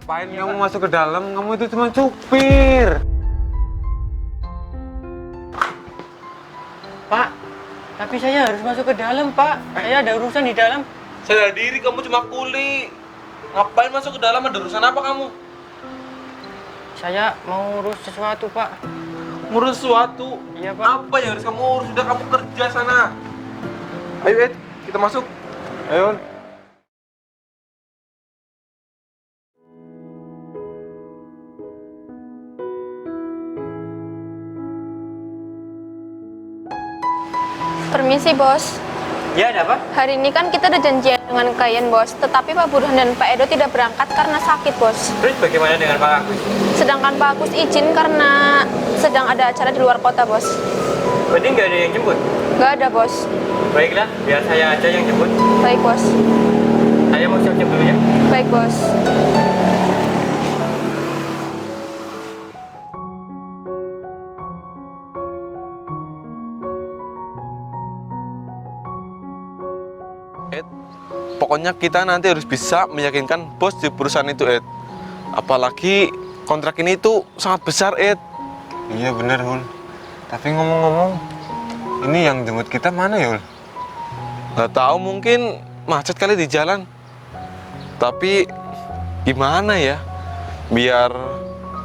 Ngapain kamu masuk ke dalam? Kamu itu cuma supir. Pak, tapi saya harus masuk ke dalam, Pak. Saya ada urusan di dalam. Sadar diri, kamu cuma kuli. Ngapain masuk ke dalam? Ada urusan apa kamu? Saya mau urus sesuatu, Pak. Ngurus sesuatu? Iya, Pak. Apa yang harus kamu urus? Sudah kamu kerja sana. Ayo Ed, kita masuk. Ayo. Permisi, Bos. Ya, ada apa? Hari ini kan kita ada janjian dengan klien, Bos. Tetapi Pak Burhan dan Pak Edo tidak berangkat karena sakit, Bos. Terus bagaimana dengan Pak Agus? Sedangkan Pak Agus izin karena sedang ada acara di luar kota, Bos. Berarti nggak ada yang jemput? Nggak ada, Bos. Baiklah, biar saya aja yang jemput. Baik, Bos. Saya mau siap-siap dulu ya. Baik, Bos. Ed, pokoknya kita nanti harus bisa meyakinkan bos di perusahaan itu, Ed. Apalagi kontrak ini itu sangat besar, Ed. Iya benar, Hul. Tapi ngomong-ngomong, ini yang jemput kita mana ya, Hul? Nggak tahu, mungkin macet kali di jalan. Tapi gimana ya, biar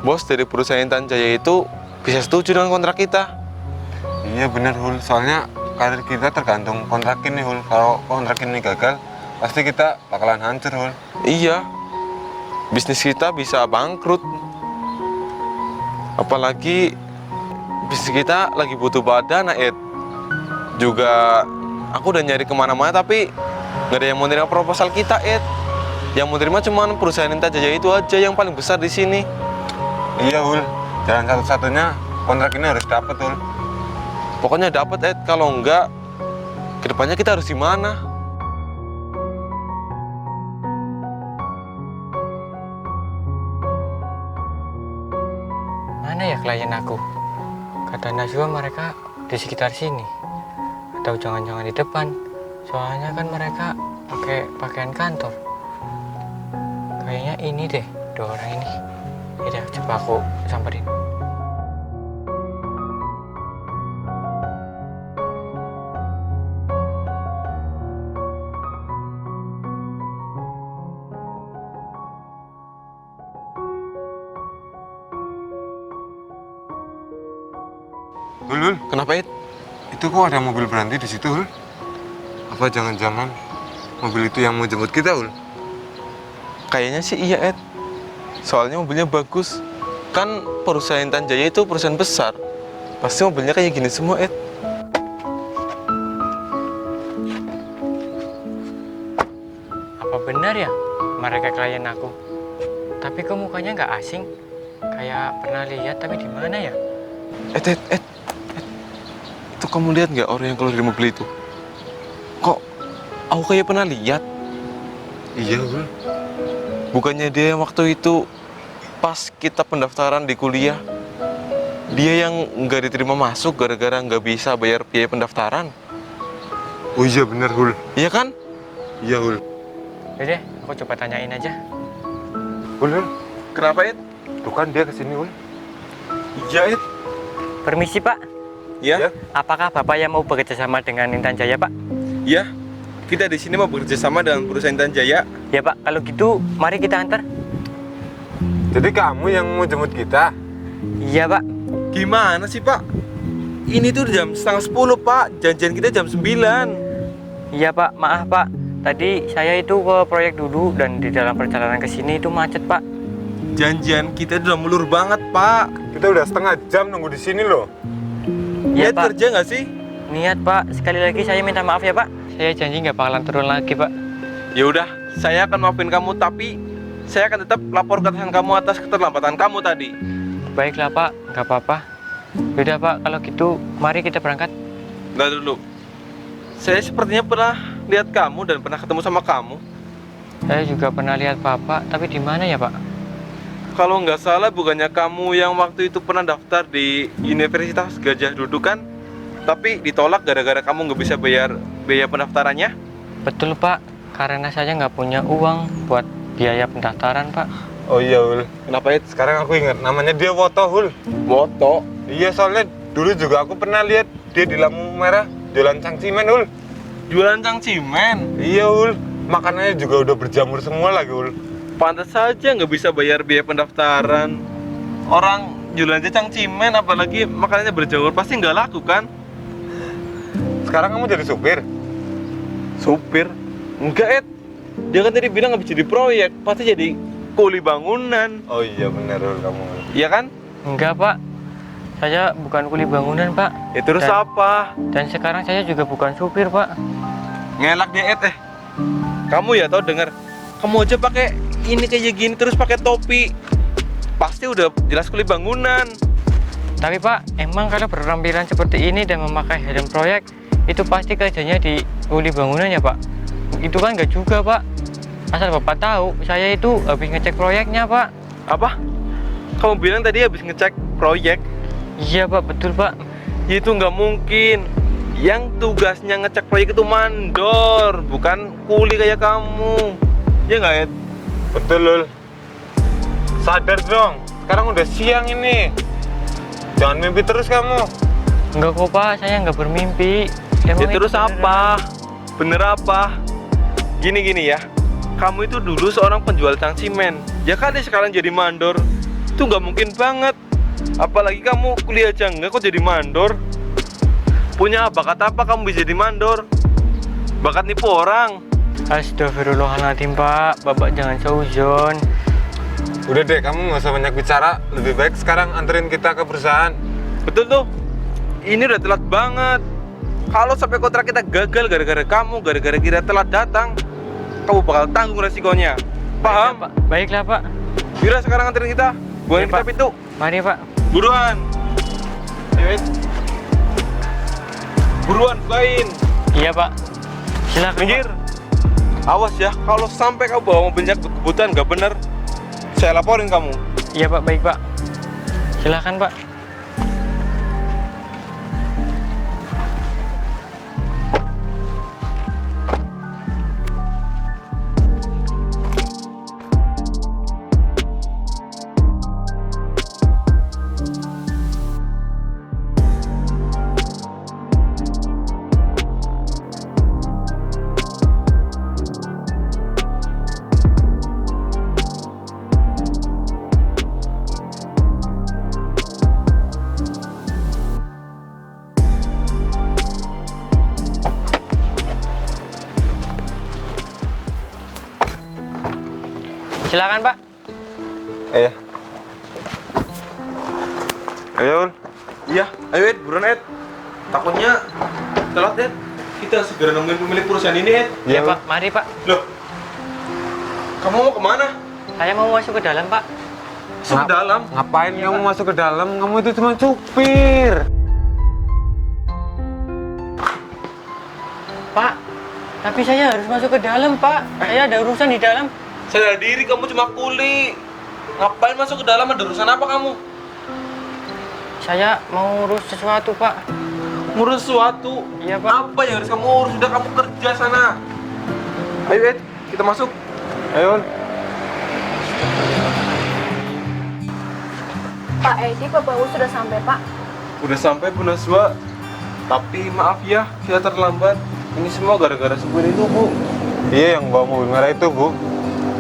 bos dari perusahaan Intan Jaya itu bisa setuju dengan kontrak kita. Iya benar, Hul. Soalnya karir kita tergantung kontrak ini, Hul. Kalau kontrak ini gagal, pasti kita bakalan hancur, Hul. Iya, bisnis kita bisa bangkrut. Apalagi bisnis kita lagi butuh badan, Ed. Juga aku udah nyari kemana-mana, tapi nggak ada yang mau nerima proposal kita, Ed. Yang mau terima cuma perusahaan Intan Jaya itu aja yang paling besar di sini. Iya, Hul. Jalan satu-satunya kontrak ini harus dapat, Hul. Pokoknya dapat, Ed. Kalau enggak, kedepannya kita harus gimana? Mana ya klien aku? Kata Najwa mereka di sekitar sini. Atau jangan-jangan di depan. Soalnya kan mereka pakai pakaian kantor. Kayaknya ini deh, dua orang ini. Yaudah, coba aku samperin. Hul, Kenapa, Ed? itu kok ada mobil berhenti di situ, Hul? Apa jangan-jangan mobil itu yang mau jemput kita, Hul? Kayaknya sih iya, Ed. Soalnya mobilnya bagus. Kan perusahaan Intan Jaya itu perusahaan besar. Pasti mobilnya kayak gini semua, Ed. Apa benar ya mereka klien aku? Tapi kok mukanya nggak asing? Kayak pernah lihat tapi di mana ya? Ed. Itu kamu lihat nggak orang yang keluar dari mobil itu? Kok aku kayak pernah lihat? Iya, Hul. Bukannya dia yang waktu itu pas kita pendaftaran di kuliah, dia yang nggak diterima masuk gara-gara nggak bisa bayar biaya pendaftaran? Oh iya benar, Hul. Iya kan? Iya, Hul. Yaudah, aku coba tanyain aja. Hul. Kenapa, Ed? Tuh kan dia kesini, Hul. Iya, Ed. Permisi Pak, Ya, apakah Bapak yang mau bekerja sama dengan Intan Jaya Pak? ya. Kita di sini mau bekerja sama dengan perusahaan Intan Jaya. Ya Pak, kalau gitu mari kita antar. Jadi kamu yang mau jemput kita? Iya Pak. Gimana sih, Pak? Ini tuh jam setengah 10, Pak. Janjian kita jam 9. Iya Pak, maaf Pak. Tadi saya itu ke proyek dulu dan di dalam perjalanan ke sini itu macet Pak. Janjian kita udah mulur banget, Pak. Kita udah setengah jam nunggu di sini loh. Iya Niat Pak. kerja nggak sih? Niat Pak, sekali lagi saya minta maaf ya Pak. Saya janji nggak bakalan turun lagi Pak. Ya udah, saya akan maafin kamu, tapi saya akan tetap lapor ke atasan kamu atas keterlambatan kamu tadi. Baiklah Pak, nggak apa-apa. Yaudah Pak, kalau gitu mari kita berangkat. Nggak dulu. Saya sepertinya pernah lihat kamu dan pernah ketemu sama kamu. Saya juga pernah lihat Bapak, tapi di mana ya Pak? Kalau nggak salah, bukannya kamu yang waktu itu pernah daftar di Universitas Gajah Duduk kan? Tapi ditolak gara-gara kamu nggak bisa bayar biaya pendaftarannya? Betul Pak, karena saya nggak punya uang buat biaya pendaftaran Pak. Oh iya Hul, Kenapa, Ed? sekarang aku ingat namanya dia Woto Hul. Woto. Iya, soalnya dulu juga aku pernah lihat dia di lampu merah jualan cangcimen Hul. Jualan cangcimen. Iya Hul, makanannya juga udah berjamur semua lagi Hul. Pantas saja nggak bisa bayar biaya pendaftaran. Orang jualan aja cangcimen, apalagi makanannya berjamur, pasti nggak laku kan? Sekarang kamu jadi supir? Supir? Enggak, Ed. Dia kan tadi bilang nggak bisa di proyek, pasti jadi kuli bangunan. Oh iya benar Hul kamu. Iya kan? Enggak, Pak. Saya bukan kuli bangunan, Pak. Ya terus Dan- apa? Dan sekarang saya juga bukan supir, Pak. Ngelak deh, Ed. Kamu ya tau denger, kamu aja pakai ini kayak gini terus pakai topi, pasti udah jelas kuli bangunan. Tapi Pak, emang kalau berpenampilan seperti ini dan memakai helm proyek, itu pasti kerjanya di kuli bangunan ya, Pak? Itu kan nggak juga, Pak. Asal Bapak tahu, saya itu habis ngecek proyeknya, Pak. Apa? Kamu bilang tadi habis ngecek proyek? Iya, Pak, betul, Pak. Ya itu nggak mungkin. Yang tugasnya ngecek proyek itu mandor, bukan kuli kayak kamu. Ya nggak, Ed? Betul Hul. Sadar dong, sekarang udah siang ini. Jangan mimpi terus kamu. Enggak kok, Pak, saya nggak bermimpi. Ya Emang itu terus beneran. apa? Bener apa? Gini ya, kamu itu dulu seorang penjual cangcimen. Ya kali sekarang jadi mandor, itu nggak mungkin banget. Apalagi kamu kuliah aja nggak kok jadi mandor. Punya bakat apa kamu bisa jadi mandor? Bakat nipu orang. Astagfirullahaladzim, Pak. Bapak jangan seuzon. Udah deh, kamu nggak usah banyak bicara. Lebih baik sekarang anterin kita ke perusahaan. Betul tuh. Ini udah telat banget. Kalau sampai kontrak kita gagal gara-gara kamu, gara-gara kita telat datang, kamu bakal tanggung resikonya. Paham? Baiklah, Pak. Baiklah, Pak. Yaudah sekarang anterin kita. Buahin Iya, kita Pak. pintu. Mari, Pak. Buruan. Ayo, Ed. Buruan, bukain. Iya, Pak. Silakan, Minggir. Pak. Awas ya, kalau sampai kamu bawa mobilnya ke kebutuhan nggak bener, saya laporin kamu. Iya, Pak. Baik, Pak. Silakan, Pak. Silakan, Pak. Iya. Ayo Hul. Iya, ayo Ed, buruan Ed. Takutnya telat Ed. Kita segera nemuin pemilik perusahaan ini Ed. Iya, Hul. Pak. Mari, Pak. Loh, kamu mau kemana? Saya mau masuk ke dalam, Pak. Masuk ke dalam. Ngapain kamu masuk ke dalam? Kamu itu cuma supir. Pak, tapi saya harus masuk ke dalam, Pak. Saya ada urusan di dalam. Sadar diri, kamu cuma kuli. Ngapain masuk ke dalam? Ada urusan apa kamu? Saya mau urus sesuatu, Pak. Ngurus sesuatu. Iya, Pak. Apa yang harus kamu urus? Udah kamu kerja sana. Ayo Ed, kita masuk. Ayo Hul. Pak Edi, Bapak U sudah sampai, Pak. Udah sampai Bu Naswa. Tapi maaf ya, kita terlambat. Ini semua gara-gara supir itu, Bu. Iya, yang bawa mobil merah itu Bu.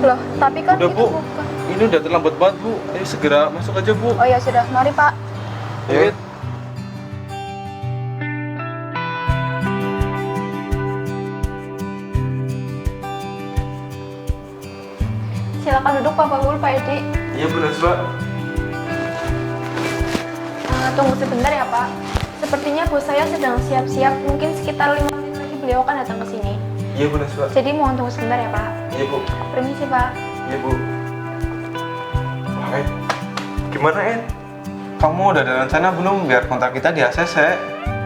Loh, tapi kan Udah, itu Bu. bukan. Ini udah terlambat banget, Bu. Ayo segera masuk aja, Bu. Oh ya sudah, mari Pak. Ayo, Ed. Silakan duduk Pak Bahul, Pak Edi. Iya, Bu Naswa. Tunggu sebentar ya Pak. Sepertinya bos saya sedang siap-siap. Mungkin sekitar 5 menit lagi beliau akan datang ke sini. Iya, Bu Naswa. Jadi mohon tunggu sebentar ya Pak. Iya, Bu. Permisi Pak. Iya, Bu. Wah, Ed. Gimana, Ed? Kamu udah ada rencana belum biar kontrak kita di ACC?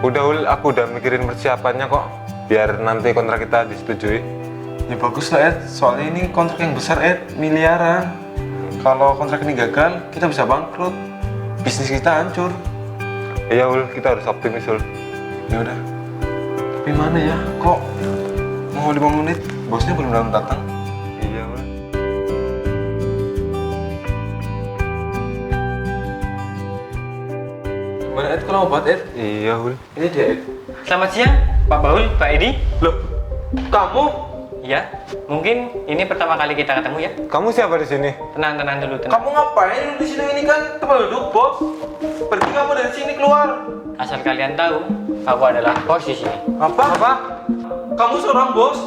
Udah Hul, aku udah mikirin persiapannya kok. Biar nanti kontrak kita disetujui. Ya bagus lah, Ed. Soalnya ini kontrak yang besar, Ed. Miliaran. Kalau kontrak ini gagal, kita bisa bangkrut. Bisnis kita hancur. Iya Hul, kita harus optimis Hul. Ya udah. Tapi mana ya? Kok mau 5 menit? Bosnya belum datang. Iya Hul. Gimana Ed, kalau obat Ed? Iya, Hul. Ini dia Ed. Selamat siang, Pak Baul, Pak Edi. Loh, kamu? Ya, mungkin ini pertama kali kita ketemu ya. Kamu siapa di sini? Tenang dulu, tenang. Kamu ngapain di sini? Ini kan tempat duduk bos. Pergi kamu dari sini keluar. Asal kalian tahu, aku adalah bos di sini. Apa? Kamu seorang bos?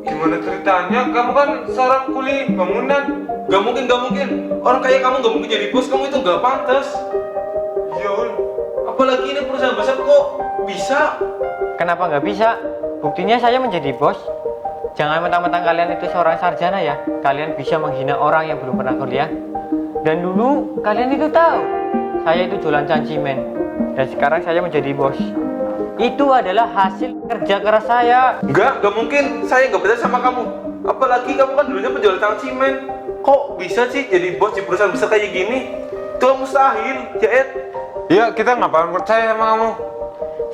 Gimana ceritanya? Kamu kan seorang kuli bangunan. Gak mungkin. Orang kayak kamu gak mungkin jadi bos. Kamu itu gak pantas. Iya, Hul. Apalagi ini perusahaan besar kok bisa. Kenapa nggak bisa? Buktinya saya menjadi bos. Jangan mentang-mentang kalian itu seorang sarjana ya. Kalian bisa menghina orang yang belum pernah kuliah. Dan dulu kalian itu tahu, saya itu jualan cancimen. Dan sekarang saya menjadi bos. Itu adalah hasil kerja keras saya. Gak mungkin. Saya gak percaya sama kamu. Apalagi kamu kan dulunya penjual cacimen. Kok bisa sih jadi bos di perusahaan besar kayak gini? Itu mustahil, ya Ed. Iya, kita nggak bakalan percaya sama kamu.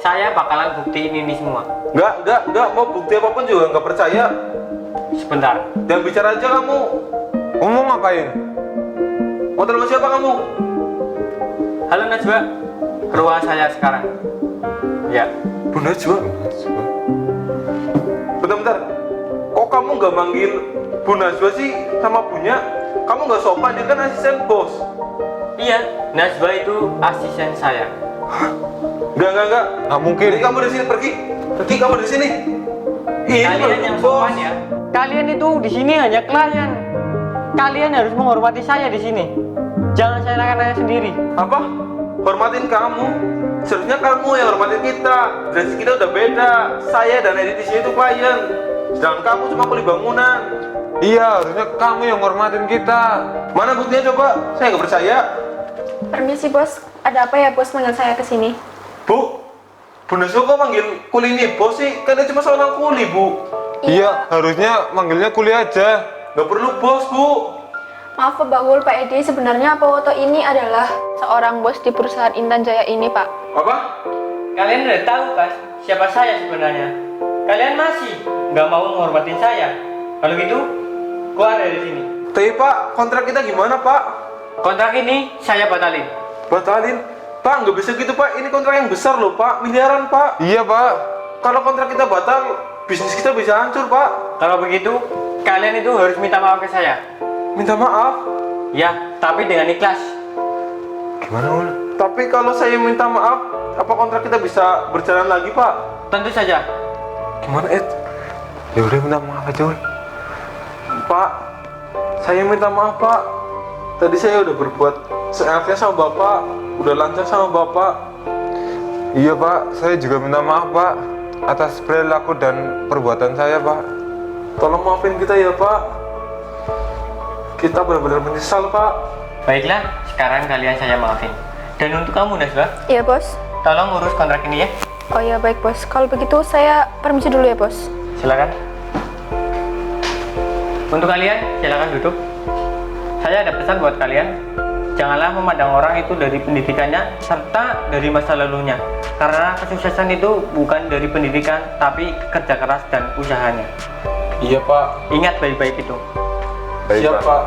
Saya bakalan buktiin ini semua. Gak. Mau bukti apapun juga gak percaya. Sebentar. Jangan bicara aja kamu. Kamu ngapain? Mau telepon siapa kamu? Halo Najwa, ke ruangan saya sekarang. Ya, Bu Najwa. Bentar. Kok kamu gak manggil Bu Najwa sih sama Bunya? Kamu gak sopan, dia kan asisten bos. iya, Najwa itu asisten saya. Gak. Nggak mungkin. Jadi kamu dari sini pergi kamu dari sini. Ini Kalian baru yang bos. sopan ya. Kalian itu di sini hanya klien. Kalian harus menghormati saya di sini. Jangan saya nanya sendiri. Apa? Hormatin kamu? Seharusnya kamu yang hormatin kita. Dress kita udah beda. Saya dan Edi di sini itu klien. Sedangkan kamu cuma kuli bangunan. Iya, harusnya kamu yang hormatin kita. Mana buktinya coba? Saya nggak percaya. Permisi bos, ada apa ya bos manggil saya ke sini? Bu Najwa kok manggil kuli ini bos sih? Kan dia cuma seorang kuli, Bu. Iya, harusnya manggilnya kuliah aja. Nggak perlu bos, Bu. Maaf Pak Baul, Pak Edi, sebenarnya Pak Woto ini adalah seorang bos di perusahaan Intan Jaya ini Pak. Apa? Kalian udah tahu kan siapa saya sebenarnya? Kalian masih nggak mau menghormatin saya? Kalau gitu, keluar dari sini. Tapi Pak, kontrak kita gimana Pak? Kontrak ini saya batalin. Batalin? Pak, nggak bisa gitu Pak. Ini kontrak yang besar loh Pak. Miliaran Pak. Iya, Pak. Kalau kontrak kita batal, bisnis kita bisa hancur Pak. Kalau begitu, kalian itu harus minta maaf ke saya. Minta maaf. Ya, tapi dengan ikhlas. Gimana, Hul? Tapi kalau saya minta maaf, apa kontrak kita bisa berjalan lagi Pak? Tentu saja. Gimana Ed? Ya udah, minta maaf aja, Hul. Pak, saya minta maaf Pak. Tadi saya udah berbuat seenaknya sama Bapak, udah lancang sama Bapak. Iya, Pak. Saya juga minta maaf, Pak, atas perilaku dan perbuatan saya, Pak. Tolong maafin kita ya Pak. Kita benar-benar menyesal Pak. Baiklah, sekarang kalian saya maafin. Dan untuk kamu, Najwa, Iya bos. tolong urus kontrak ini ya. Oh iya baik bos, kalau begitu saya permisi dulu ya bos. Silakan. Untuk kalian, silakan duduk. Saya ada pesan buat kalian. Janganlah memandang orang itu dari pendidikannya serta dari masa lalunya. Karena kesuksesan itu bukan dari pendidikan, tapi kerja keras dan usahanya. Iya Pak. Ingat baik-baik itu. Baik, Siap Pak. Pak.